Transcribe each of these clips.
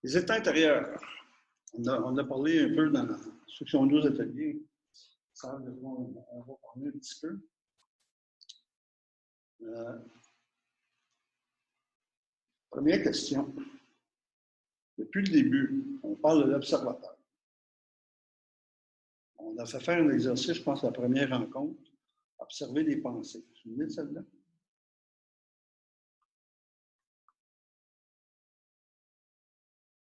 Les états intérieurs. On a parlé un peu dans ceux qui sont venus aux ateliers. Ça, on va parler un petit peu. Première question. Depuis le début, on parle de l'observateur. On a fait faire un exercice, je pense, à la première rencontre, observer les pensées. Vous vous souvenez de celle-là?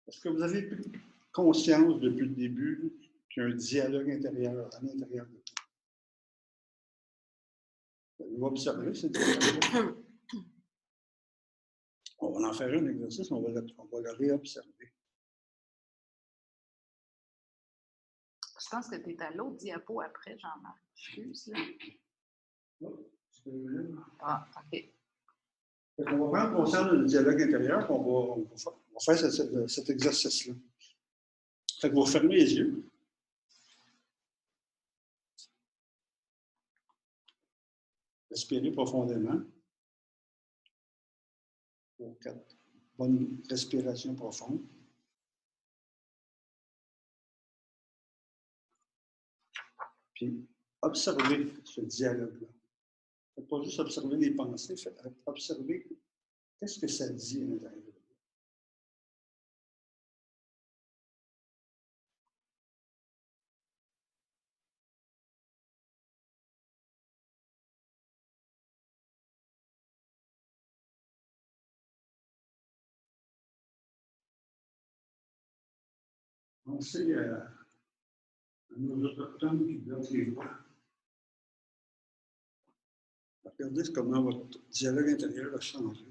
Est-ce que vous avez pris conscience depuis le début qu'il y a un dialogue intérieur à l'intérieur de vous? Vous observez ce dialogue. On va en faire un exercice, on va le réobserver. Je pense que tu es à l'autre diapo après, Jean-Marc. Excuse, là. Ah, OK. On va prendre conscience du dialogue intérieur, on va faire cet exercice-là. Fait que vous fermez les yeux. Respirez profondément. 4 bonnes respirations profondes. Puis, observez ce dialogue-là. Faites pas juste observer les pensées, faites observer qu'est-ce que ça dit à l'intérieur de vous. Pensez à nos autochtones qui bloquent les voies. Regardez comment votre dialogue intérieur a changé.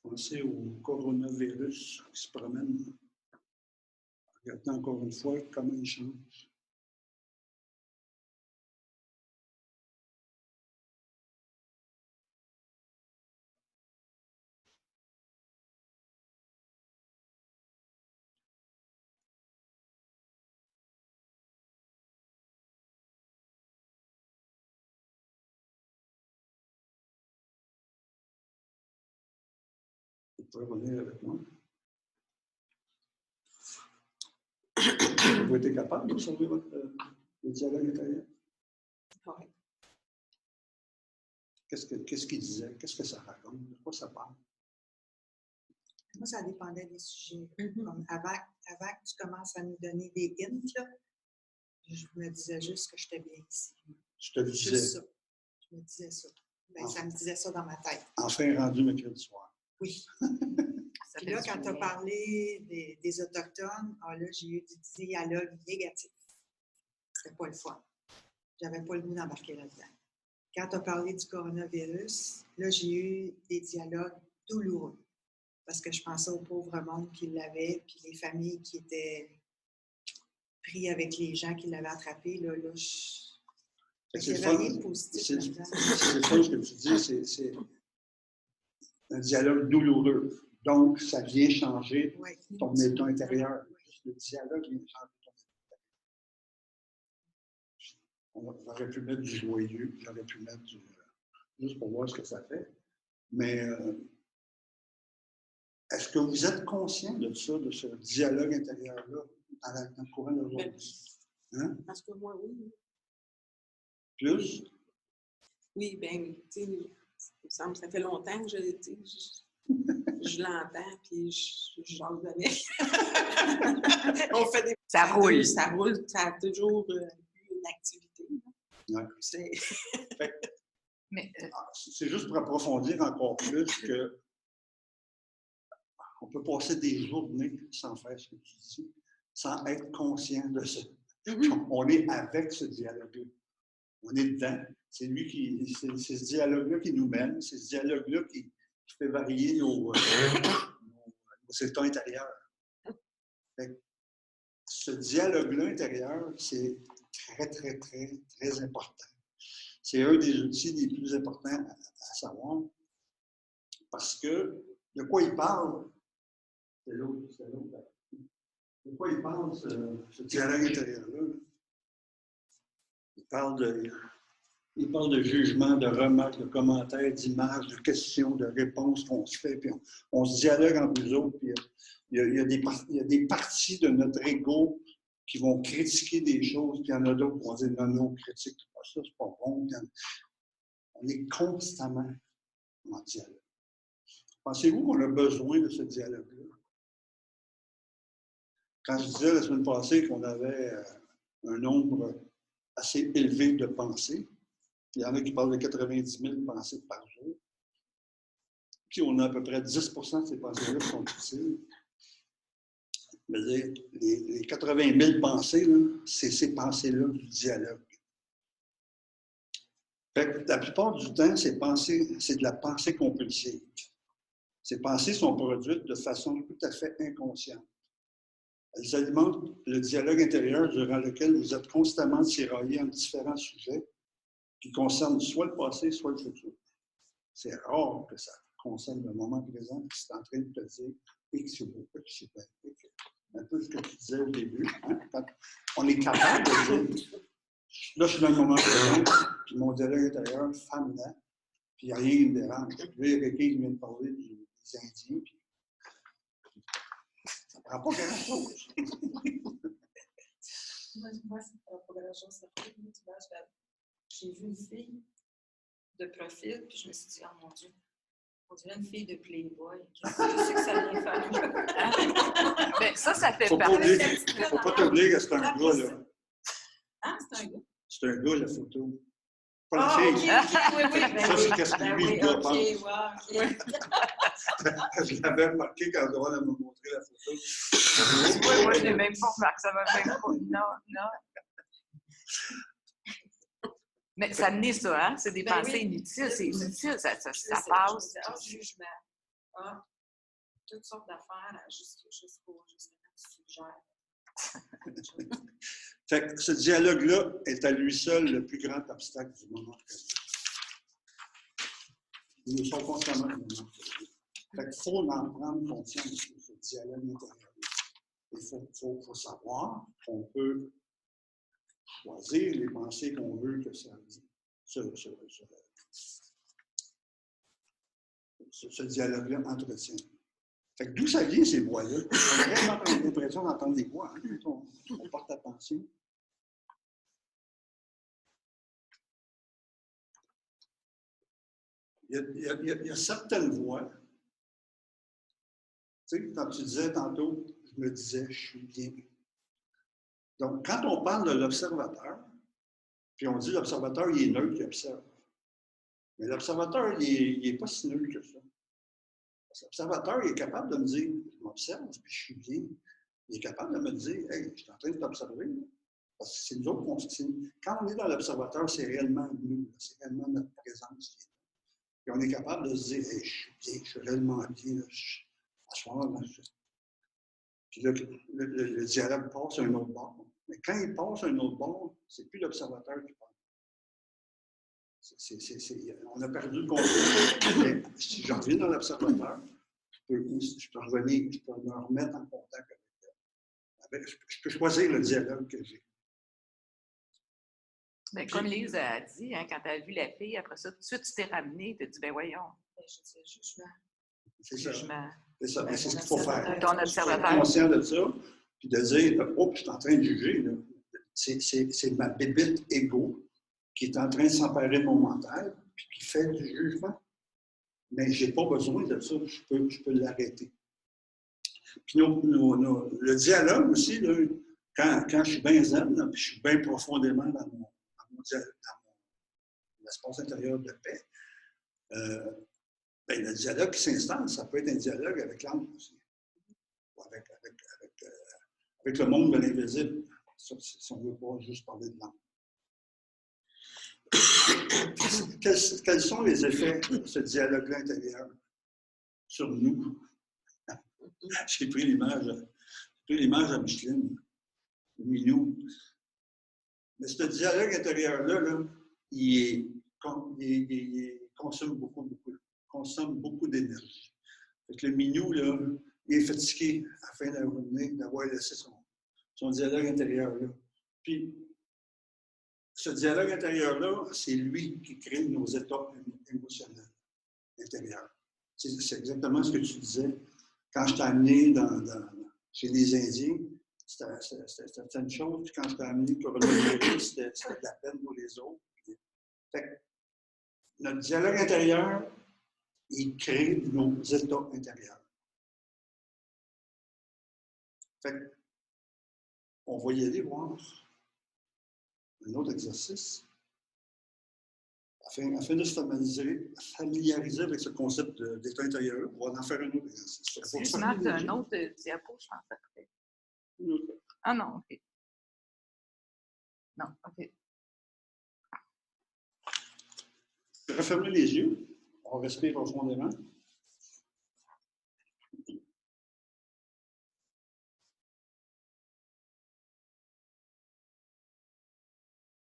Pensez au coronavirus qui se promène. Regardez encore une fois comment il change. Vous pouvez revenir avec moi. Vous avez été capable d'observer le dialogue intérieur? Oui. Qu'est-ce qu'il disait? Qu'est-ce que ça raconte? De quoi ça parle? Moi, ça dépendait des sujets. Comme avant que tu commences à nous donner des hints, là, je me disais juste que j'étais bien ici. Je te le disais. Juste ça. Je me disais ça. Ben, ça me disait ça dans ma tête. Enfin rendu mercredi soir. Oui. Puis là, quand tu as parlé des Autochtones, là, j'ai eu du dialogue négatif. C'était pas le fun. J'avais pas le goût d'embarquer là-dedans. Quand tu as parlé du coronavirus, là, j'ai eu des dialogues douloureux. Parce que je pensais au pauvre monde qui l'avait, puis les familles qui étaient prises avec les gens qui l'avaient attrapé. Là, C'est le rien de positif. C'est le fun ce que tu dis, c'est un dialogue douloureux. Donc, ça vient changer ton état intérieur. Le dialogue vient changer ton état intérieur. On aurait pu mettre du joyeux, j'aurais pu mettre juste pour voir ce que ça fait. Mais est-ce que vous êtes conscient de ça, de ce dialogue intérieur-là, dans le courant d'aujourd'hui? Hein? Parce que moi, oui. Plus? Oui, bien, tu sais, il me semble que ça fait longtemps que je l'entends, puis je jase avec. On fait des... Ça roule. Ça roule, ça a toujours une activité. Ouais. C'est juste pour approfondir encore plus que on peut passer des journées sans faire ce que tu dis, sans être conscient de ça. On est avec ce dialogue-là. On est dedans. C'est ce dialogue-là qui nous mène, c'est ce dialogue-là qui fait varier nos états intérieurs. Ce dialogue-là intérieur, c'est très, très, très, très important. C'est un des outils les plus importants à savoir parce que de quoi il parle? C'est l'autre. De quoi il parle, ce dialogue intérieur-là? Il parle de jugement, de remarques, de commentaires, d'images, de questions, de réponses qu'on se fait, puis on se dialogue entre nous autres, puis il y a des parties de notre ego qui vont critiquer des choses, puis il y en a d'autres qui vont dire non, non, critique pas ça, c'est pas bon. On est constamment en dialogue. Pensez-vous qu'on a besoin de ce dialogue-là? Quand je disais la semaine passée qu'on avait un nombre assez élevé de pensées, il y en a qui parlent de 90 000 pensées par jour, puis on a à peu près 10 de ces pensées-là qui sont utiles. Les 80 000 pensées, c'est ces pensées-là du dialogue. Fait que la plupart du temps, ces pensées, c'est de la pensée compulsive. Ces pensées sont produites de façon tout à fait inconsciente. Elles alimentent le dialogue intérieur durant lequel vous êtes constamment tiraillé en différents sujets qui concernent soit le passé, soit le futur. C'est rare que ça concerne le moment présent qui est en train de te dire X ou Y, un peu ce que tu disais au début. Hein? Quand on est capable de dire là, je suis dans le moment présent, puis mon dialogue intérieur, femme là, puis il n'y a rien qui me dérange. Puis là, il y a quelqu'un qui vient de parler des Indiens, puis ça ne prend pas grand-chose. Moi, ça ne prend pas grand-chose. J'ai vu une fille de profil, puis je me suis dit, oh mon Dieu, on dirait une fille de Playboy. Qu'est-ce que ça vient faire là? Ben, ça fait Faut partie. Il ne faut pas t'oublier que c'est un gars, là. Ah, c'est un gars? C'est un gars, la photo. Pas Ah, la OK, fille. oui, oui. Ça, c'est qu'est-ce que lui, le gars pense. Je l'avais remarqué quand Doran m'a montré la photo. Oui, moi, je n'ai même pas remarqué. Ça m'a même pas. Non. Mais ça naît ça, hein? C'est des pensées inutiles. C'est inutile, ça passe. Jugement. Toutes sortes d'affaires jusqu'au suggère. Fait que ce dialogue-là est à lui seul le plus grand obstacle du moment présent. Nous sommes constamment dans le moment présent. Fait qu'il faut en prendre conscience de ce dialogue intérieur. Il faut savoir qu'on peut choisir les pensées qu'on veut que ça ce dialogue-là entretient. Fait que d'où ça vient, ces voix-là? On a vraiment l'impression d'entendre des voix, hein, quand on porte attention. Il y a certaines voix. Tu sais, quand tu disais tantôt, je me disais, je suis bien. Donc, quand on parle de l'observateur, puis on dit l'observateur, il est neutre, il observe. Mais l'observateur, il n'est pas si neutre que ça. L'observateur, il est capable de me dire, je m'observe, puis je suis bien. Il est capable de me dire, hey, je suis en train de t'observer. Parce que c'est nous autres, quand on est dans l'observateur, c'est réellement nous, c'est réellement notre présence. Puis on est capable de se dire, hey, je suis bien, je suis réellement bien. À ce moment-là, puis là, le dialogue passe à un autre bord. Mais quand il passe à un autre bord, c'est plus l'observateur qui parle. On a perdu le contrôle. Si je reviens dans l'observateur, je peux revenir, je peux me remettre en contact avec je peux choisir le dialogue que j'ai. Mais comme Lise a dit, hein, quand tu as vu la fille, après ça, tout de suite, tu t'es ramené, tu as dit, ben voyons. Je dis jugement. C'est ça. Jugement. C'est ça. C'est ce qu'il faut faire. Ton observateur. Être conscient de ça, puis de dire, oh, je suis en train de juger. Là. C'est ma bébite égo qui est en train de s'emparer de mon mental, puis qui fait du jugement. Mais je n'ai pas besoin de ça, je peux l'arrêter. Puis le dialogue aussi, là, quand je suis bien zen, là, puis je suis bien profondément dans mon espace intérieur de paix, le dialogue qui s'installe, ça peut être un dialogue avec l'âme aussi, ou avec le monde de l'invisible, si on ne veut pas juste parler de l'âme. Quels sont les effets de ce dialogue-là intérieur sur nous? J'ai pris l'image à Micheline, Minou. Mais ce dialogue intérieur-là, là, il consomme beaucoup d'énergie. Fait que le minou, là, il est fatigué à la fin de la journée d'avoir laissé son dialogue intérieur là. Puis, ce dialogue intérieur-là, c'est lui qui crée nos états émotionnels intérieurs. C'est exactement ce que tu disais. Quand je t'ai amené chez les Indiens, c'était une chose, puis quand je t'ai amené coronavirus, c'était de la peine pour les autres. Fait que notre dialogue intérieur, il crée nos états intérieurs. Fait que, on va y aller voir un autre exercice afin de se familiariser avec ce concept d'état intérieur. On va en faire un autre exercice. Excuse-moi, tu as un autre diapo, je pense, après. Ah non, OK. Non, OK. Refermez les yeux. On respire profondément.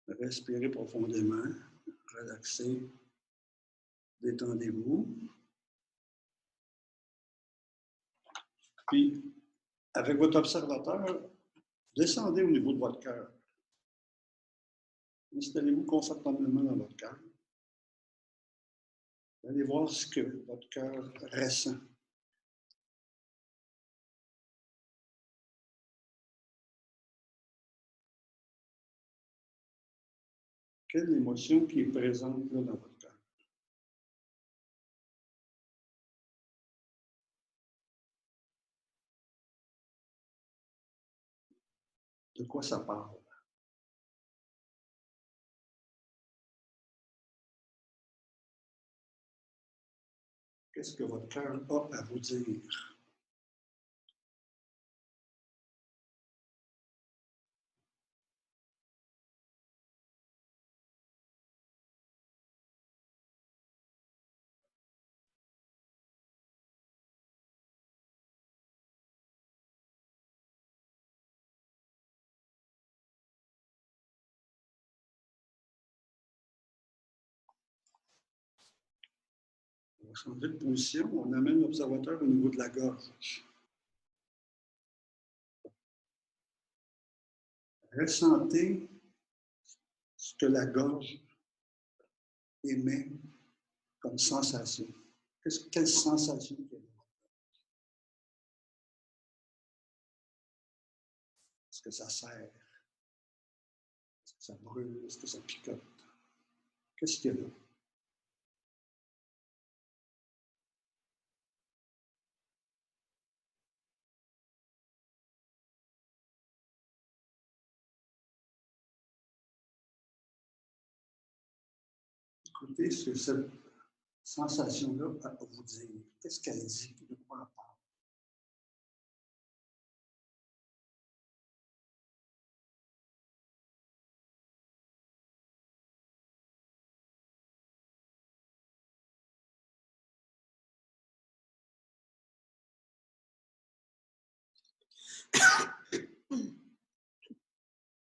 Respirez profondément. Relaxez. Détendez-vous. Puis, avec votre observateur, descendez au niveau de votre cœur. Installez-vous confortablement dans votre cœur. Allez voir ce que votre cœur ressent. Quelle émotion qui est présente là dans votre cœur? De quoi ça parle? Qu'est-ce que votre cœur a à vous dire? On va changer de position. On amène l'observateur au niveau de la gorge. Ressentez ce que la gorge émet comme sensation. Quelle sensation il y a? Est-ce que ça serre? Est-ce que ça brûle? Est-ce que ça picote? Qu'est-ce qu'il y a là? Écoutez ce que cette sensation-là a à vous dire. Qu'est-ce qu'elle dit? De quoi elle parle?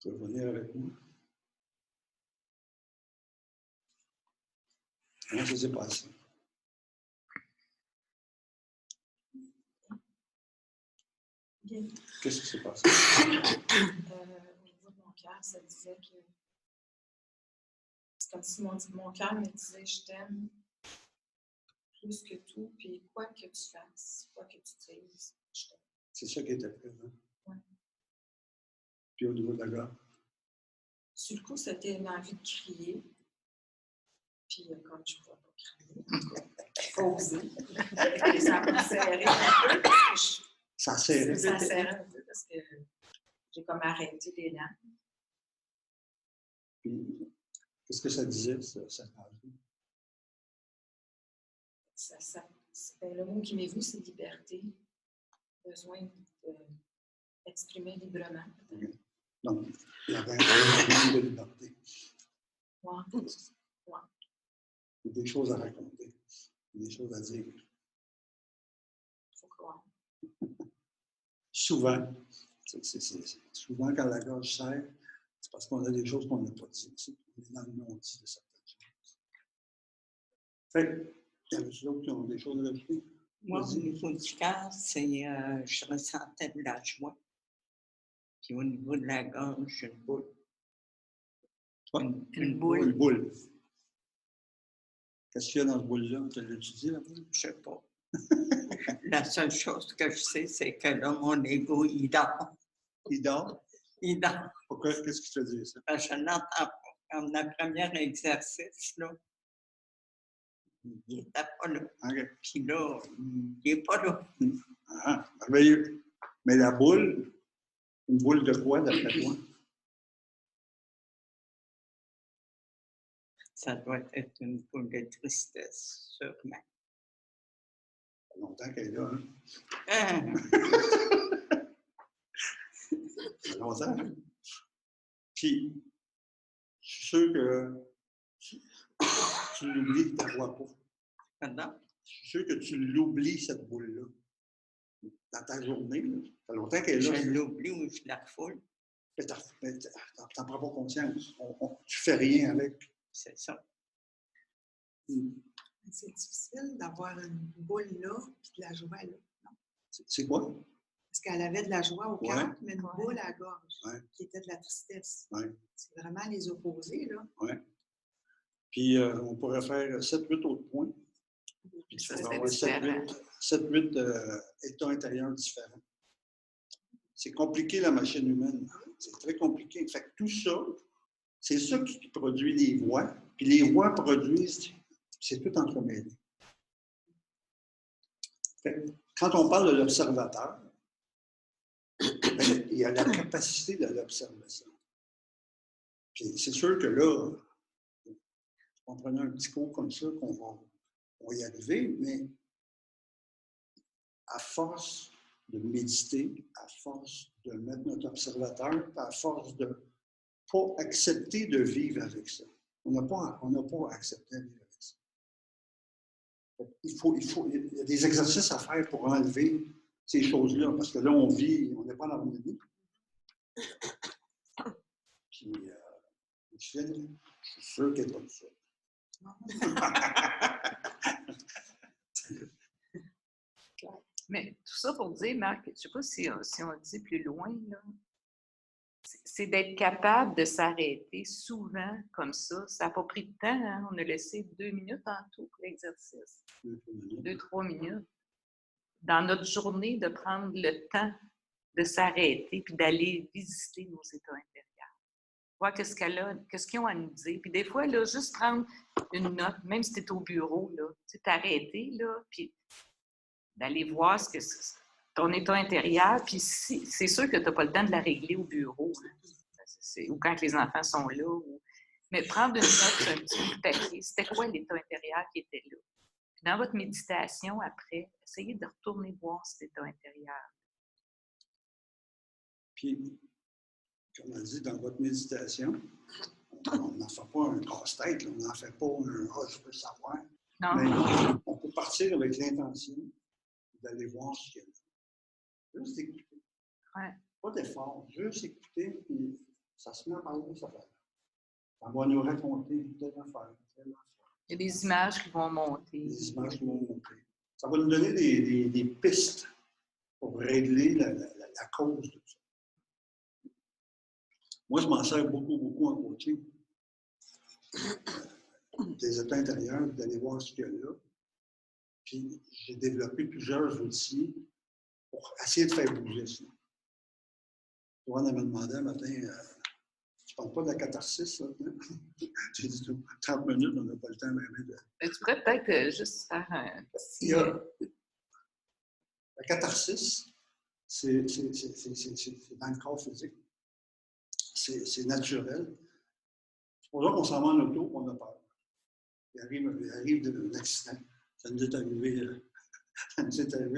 Vous pouvez venir avec moi. Comment ça s'est passé? Bien. Qu'est-ce qui s'est passé? Au niveau de mon cœur, ça disait que c'est comme si mon cœur me disait je t'aime plus que tout, puis quoi que tu fasses, quoi que tu dises, je t'aime. C'est ça qui était présent. Oui. Puis au niveau de la gorge? Sur le coup, c'était une envie de crier. Puis comme je ne pouvais pas crier, il faut oser. Ça m'a serré un peu. Ça serrait. Ça serrait un peu parce que j'ai comme arrêté les larmes. Puis, qu'est-ce que ça disait, cette page? Le mot qui m'est venu, c'est liberté. Besoin d'exprimer librement. Donc, il y avait un besoin de liberté. Ouais. Ouais. Des choses à raconter, des choses à dire. Il faut croire. Souvent, souvent quand la gorge serre, c'est parce qu'on a des choses qu'on n'a pas dites. On est dans le non-dit de certaines choses. Fait il y a d'autres qui ont des choses à rajouter. Moi, au Vas-y. niveau du cœur, je ressentais de la joie. Puis au niveau de la gorge, une boule. Quoi? Une boule. Une boule. Qu'est-ce qu'il y a dans ce boule-là? Tu l'as étudié, la boule? Je sais pas. La seule chose que je sais, c'est que là, mon ego, il dort. Il dort? Il dort. Pourquoi? Qu'est-ce qui te dit ça? Parce que je n'entends pas. Comme le premier exercice, là, il n'était pas là. OK. Puis là, il n'est pas là. Ah, merveilleux. Mais la boule, une boule de quoi, d'après toi? Ça doit être une boule de tristesse, sûrement. Ça fait longtemps qu'elle est là, hein? Ah, Ça fait longtemps, hein? Puis, je suis sûr que tu l'oublies, tu ne la vois pas. pardon? Je suis sûr que tu l'oublies, cette boule-là. Dans ta journée, là. Ça fait longtemps qu'elle est Je là. l'oublie ou je la refoule, Mais tu n'en prends pas conscience. Tu fais rien avec. c'est ça. C'est difficile d'avoir une boule là puis de la joie là. Non? C'est quoi? Parce qu'elle avait de la joie au cœur, Ouais. mais une boule à la gorge, Ouais. qui était de la tristesse. Ouais. C'est vraiment les opposés, là. Oui. Puis, on pourrait faire 7-8 autres points. Puis tu Ça, vas c'est avoir différent. 7-8 états intérieurs différents. C'est compliqué, la machine humaine. C'est très compliqué. Fait que tout ça, c'est ça qui produit les voix. Puis les voix produisent, c'est tout entremêlé. Fait que quand on parle de l'observateur, ben, il y a la capacité de l'observation. Puis c'est sûr que là, on prenait un petit cours comme ça, on va y arriver, mais à force de méditer, à force de mettre notre observateur, à force de ne pas accepter de vivre avec ça. On n'a pas accepté de vivre avec ça. Il y a des exercices à faire pour enlever ces choses-là, parce que là, on vit, on n'est pas en harmonie. Puis, Michel, je suis sûr qu'elle est comme ça. Mais tout ça pour dire, Marc, je ne sais pas si on le dit plus loin, là, c'est d'être capable de s'arrêter souvent comme ça. Ça n'a pas pris de temps, hein? On a laissé 2 minutes en tout pour l'exercice. 2-3 minutes. Dans notre journée, de prendre le temps de s'arrêter puis d'aller visiter nos états intérieurs. Voir qu'est-ce qu'ils ont à nous dire. Puis des fois, là, juste prendre une note, même si tu es au bureau, là, t'arrêter, là, puis d'aller voir ce que c'est ton état intérieur. Puis c'est sûr que tu n'as pas le temps de la régler au bureau, hein, ou quand les enfants sont là. Mais prendre une note sur un petit bout de papier, c'était quoi l'état intérieur qui était là? Puis dans votre méditation, après, essayez de retourner voir cet état intérieur. Puis, comme on dit, dans votre méditation, on n'en fait pas un casse-tête, on n'en fait pas un « ah, je veux savoir ». Non? Mais on peut partir avec l'intention d'aller voir ce qu'il y a là. Juste écouter. Ouais. Pas d'effort, juste écouter, puis ça se met à parler, ça va. Ça va nous raconter telle affaire, telle affaire. Il y a des images qui vont monter. Des images qui vont monter. Ça va nous donner des pistes pour régler la cause de ça. Moi, je m'en sers beaucoup en coaching. Des états intérieurs, d'aller voir ce qu'il y a là. Puis, j'ai développé plusieurs outils pour essayer de faire bouger ça. Toi, on m'a demandé un matin, tu ne parles pas de la catharsis, là? J'ai dit 30 minutes, on n'a pas le temps même de... Mais tu pourrais peut-être juste faire un petit... La catharsis, c'est dans le corps physique. C'est naturel. C'est pour ça qu'on s'en va en auto, on a peur. Il arrive un accident. Ça nous est arrivé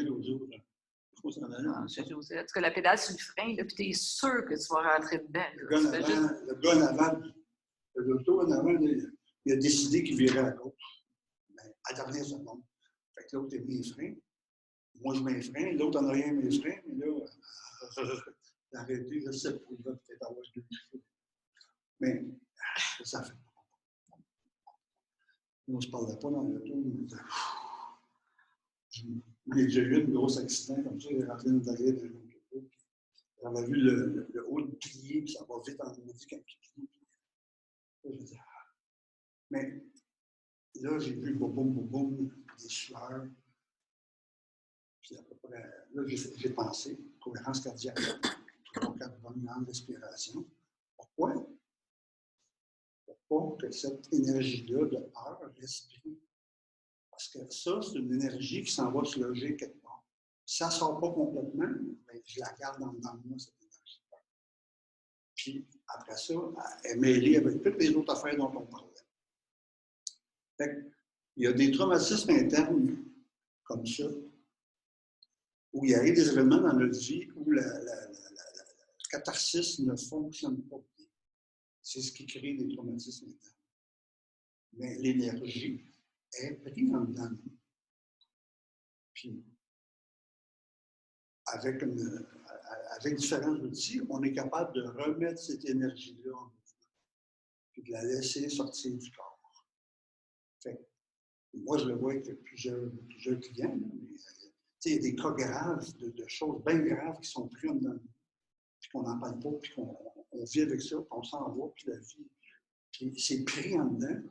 l'autre jour. En tout cas, la pédale sur le frein, puis tu es sûr que tu vas rentrer dedans. Le gars en avant, l'auto en avant, il a décidé qu'il virait à gauche. Mais à la dernière seconde. Fait que l'autre a mis les freins. Moi, je mets les freins. L'autre en arrière met les freins. Mais là, j'ai arrêté. Je sais pas, il va peut-être avoir deux cheveux. Mais ça fait pas. On ne se parlait pas dans l'auto. J'ai déjà eu un gros accident comme ça, j'ai rentré dans l'arrière d'un autre. J'avais vu le haut plier, puis ça va vite en maudit quand tu plies. Je dis, ah. Mais là, j'ai vu boum, boum, boum, boum, des sueurs. Puis à peu près, là, j'ai pensé, cohérence cardiaque, 3 ou 4 bonnes grandes respirations. Pourquoi? Pour pas que cette énergie-là de peur respire. Parce que ça, c'est une énergie qui s'en va se loger quelque part. Ça ne sort pas complètement, mais je la garde dans moi, cette énergie. Puis après ça, elle est mêlée avec toutes les autres affaires dont on parlait. Fait il y a des traumatismes internes comme ça, où il y a des événements dans notre vie où la catharsis ne fonctionne pas bien. C'est ce qui crée des traumatismes internes. Mais l'énergie est prise en dedans de nous. Puis, avec différents outils, on est capable de remettre cette énergie-là en mouvement, puis de la laisser sortir du corps. Fait, moi, je le vois avec plusieurs clients, là, mais, il y a des cas graves, de choses bien graves qui sont pris en dedans de nous, puis qu'on n'en parle pas, puis qu'on vit avec ça, puis on s'en va, puis la vie. Puis c'est pris en dedans,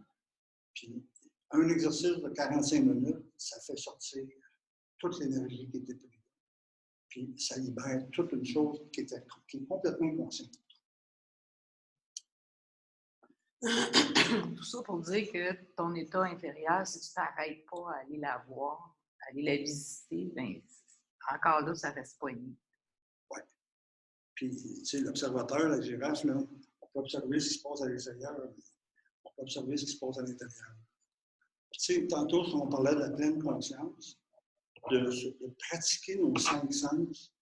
puis un exercice de 45 minutes, ça fait sortir toute l'énergie qui était prise. Puis ça libère toute une chose qui est complètement inconsciente. Tout ça pour dire que ton état inférieur, si tu ne t'arrêtes pas à aller la voir, à aller la visiter, bien, encore là, ça reste poigné. Oui. Puis, tu sais, l'observateur, la girafe, là, on peut observer ce qui se passe à l'extérieur, on peut observer ce qui se passe à l'intérieur. Tu sais, tantôt, on parlait de la pleine conscience, de pratiquer nos 5 sens.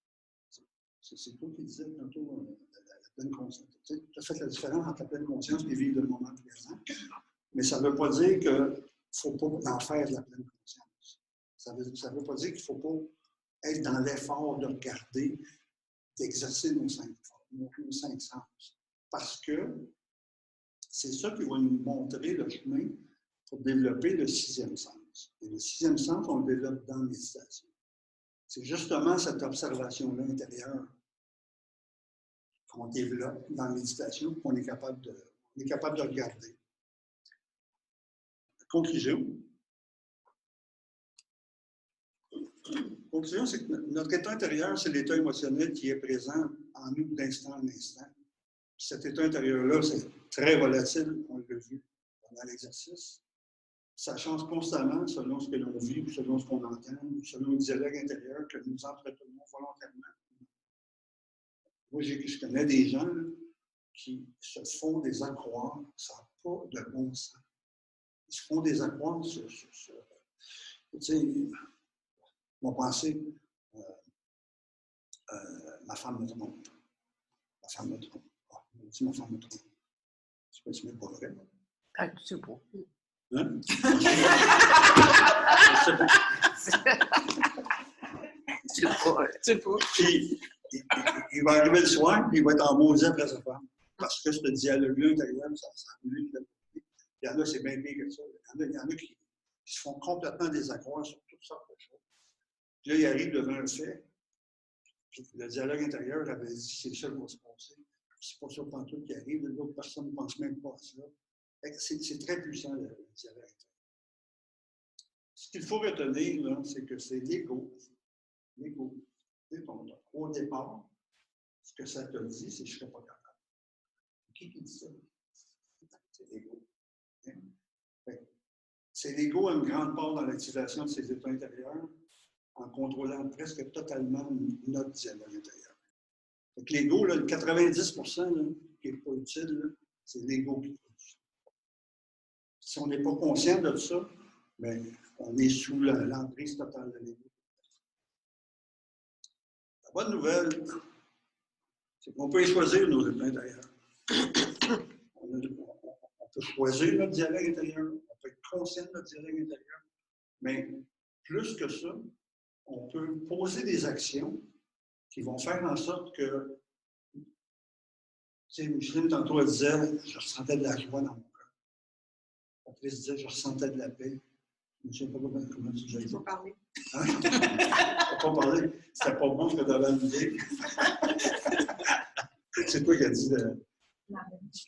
C'est toi qui disais tantôt la pleine conscience. Tu as fait la différence entre la pleine conscience et vivre le moment présent. Mais ça ne veut pas dire qu'il ne faut pas en faire de la pleine conscience. Ça ne veut pas dire qu'il ne faut pas être dans l'effort de regarder, d'exercer nos 5 sens. Parce que c'est ça qui va nous montrer le chemin pour développer le 6e sens. Et le 6e sens, on le développe dans la méditation. C'est justement cette observation-là intérieure qu'on développe dans la méditation, qu'on est capable de regarder. Conclusion. Conclusion, c'est que notre état intérieur, c'est l'état émotionnel qui est présent en nous d'instant en instant. Puis cet état intérieur-là, c'est très volatile, on l'a vu pendant l'exercice. Ça change constamment selon ce que l'on vit, ou selon ce qu'on entend, ou selon le dialogue intérieur que nous entretenons volontairement. Moi, je connais des gens là, qui se font des accroires, ça n'a pas de bon sens. Ils se font des accroires sur tu sais, mon pensée, ma femme me trompe. Ma femme me trompe. Ah, dis ma femme me trompe. C'est pas, tu mets pas vrai. Ah, tu sais pas. Hein? Tu sais pas. Puis, il va arriver le soir, puis il va être en maudit après sa femme. Parce que ce dialogue-là intérieur, ça lui. Il y en a, c'est bien pire que ça. Il y en a qui se font complètement désaccroître sur toutes sortes de choses. Puis là, il arrive devant un fait, puis le dialogue intérieur il avait dit c'est ça qui va se passer. C'est pas ça pantoute qui arrive, l'autre personne ne pense même pas à ça. C'est très puissant, le dialogue intérieur. Ce qu'il faut retenir, c'est que c'est l'ego. L'ego. Au départ, ce que ça te dit, c'est que je ne serais pas capable. Qui dit ça? C'est l'ego. C'est l'ego a une grande part dans l'activation de ses états intérieurs en contrôlant presque totalement notre dialogue intérieur. L'ego, le 90% là, qui n'est pas utile, c'est l'ego qui produit. Si on n'est pas conscient de ça, bien, on est sous l'emprise totale de l'ego. La bonne nouvelle, c'est qu'on peut choisir nos états intérieurs. On peut choisir notre dialogue intérieur, on peut être conscient de notre dialogue intérieur, mais plus que ça, on peut poser des actions qui vont faire en sorte que, tu sais, Micheline, tantôt, elle disait, je ressentais de la joie dans mon cœur. Patrice disait, je ressentais de la paix. Je ne sais pas comment tu l'as dit. Il faut parler. Hein? Je ne pas parler. C'était pas bon ce que tu avais à me dire. C'est toi qui as dit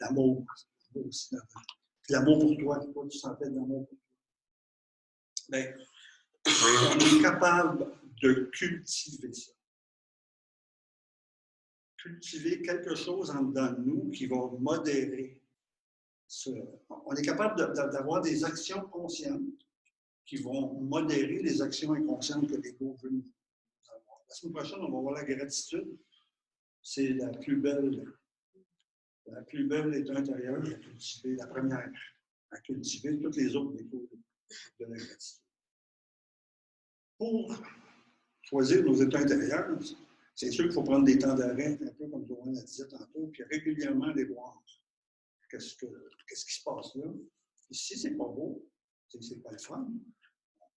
l'amour. L'amour pour toi. Toi, tu sentais de l'amour pour toi. Bien, on est capable de cultiver ça. Cultiver quelque chose en dedans de nous qui va modérer ça. On est capable d'avoir des actions conscientes qui vont modérer les actions inconscientes que l'ego veut nous avoir. La semaine prochaine, on va voir la gratitude. C'est la plus belle état intérieur à cultiver, la première à cultiver. Toutes les autres découlent de la gratitude. Pour choisir nos états intérieurs, c'est sûr qu'il faut prendre des temps d'arrêt, un peu comme Joanne a dit tantôt, puis régulièrement les voir. Qu'est-ce qui se passe là? Et si c'est pas beau, c'est pas le fun,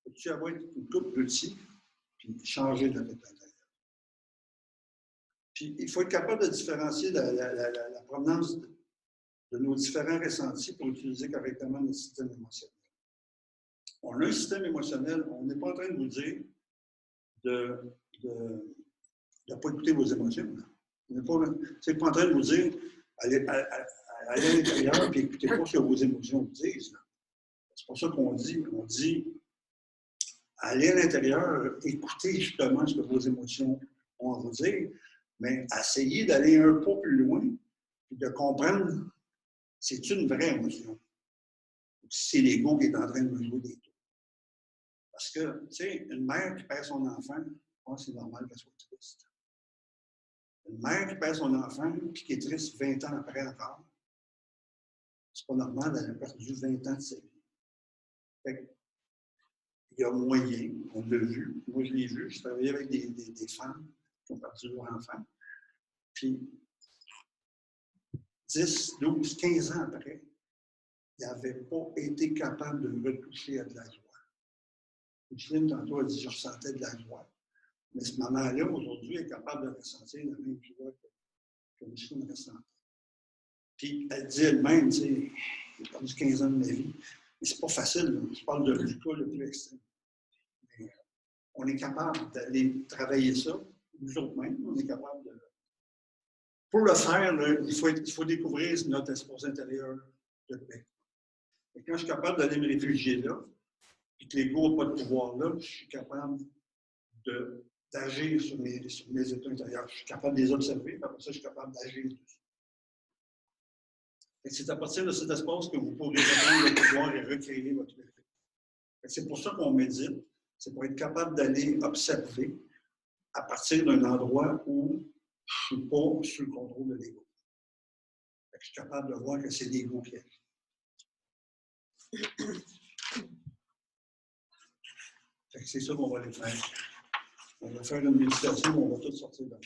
peux-tu avoir une coupe d'outils puis changer notre état intérieur? Puis il faut être capable de différencier la provenance de nos différents ressentis pour utiliser correctement notre système émotionnel. On a un système émotionnel, on n'est pas en train de vous dire de ne pas écouter vos émotions. On n'est pas en train de vous dire allez à l'intérieur et écoutez pas ce que vos émotions vous disent. C'est pour ça qu'on dit, allez à l'intérieur, écoutez justement ce que vos émotions ont à vous dire, mais essayez d'aller un peu plus loin et de comprendre c'est une vraie émotion. Ou si c'est l'ego qui est en train de me jouer des tours. Parce que, tu sais, une mère qui perd son enfant, je pense que c'est normal qu'elle soit triste. Une mère qui perd son enfant et qui est triste 20 ans après encore, c'est pas normal, elle a perdu 20 ans de sa vie. Fait il y a moyen, on l'a vu, moi je l'ai vu, je travaillais avec des femmes qui ont perdu leur enfant. Puis 10, 12, 15 ans après, ils n'avaient pas été capables de retoucher à de la joie. Micheline, tantôt, a dit je ressentais de la joie. Mais ce maman-là, aujourd'hui, est capable de ressentir la même joie que Micheline ressentait. Puis elle dit elle-même, tu sais, j'ai perdu 15 ans de ma vie. Mais c'est pas facile, là. Je parle du cas le plus extrême. Mais on est capable d'aller travailler ça, nous autres mêmes, on est capable de. Pour le faire, là, il faut découvrir notre espace intérieur de paix. Et quand je suis capable d'aller me réfugier là, et que l'ego n'a pas de pouvoir là, je suis capable d'agir sur mes états intérieurs. Je suis capable de les observer, après ça, je suis capable d'agir dessus. C'est à partir de cet espace que vous pourrez reprendre le pouvoir et recréer votre vérité. C'est pour ça qu'on médite, c'est pour être capable d'aller observer à partir d'un endroit où je ne suis pas sous le contrôle de l'ego. Je suis capable de voir que c'est l'ego qui agit. C'est ça qu'on va aller faire. On va faire une méditation, on va tout sortir de là.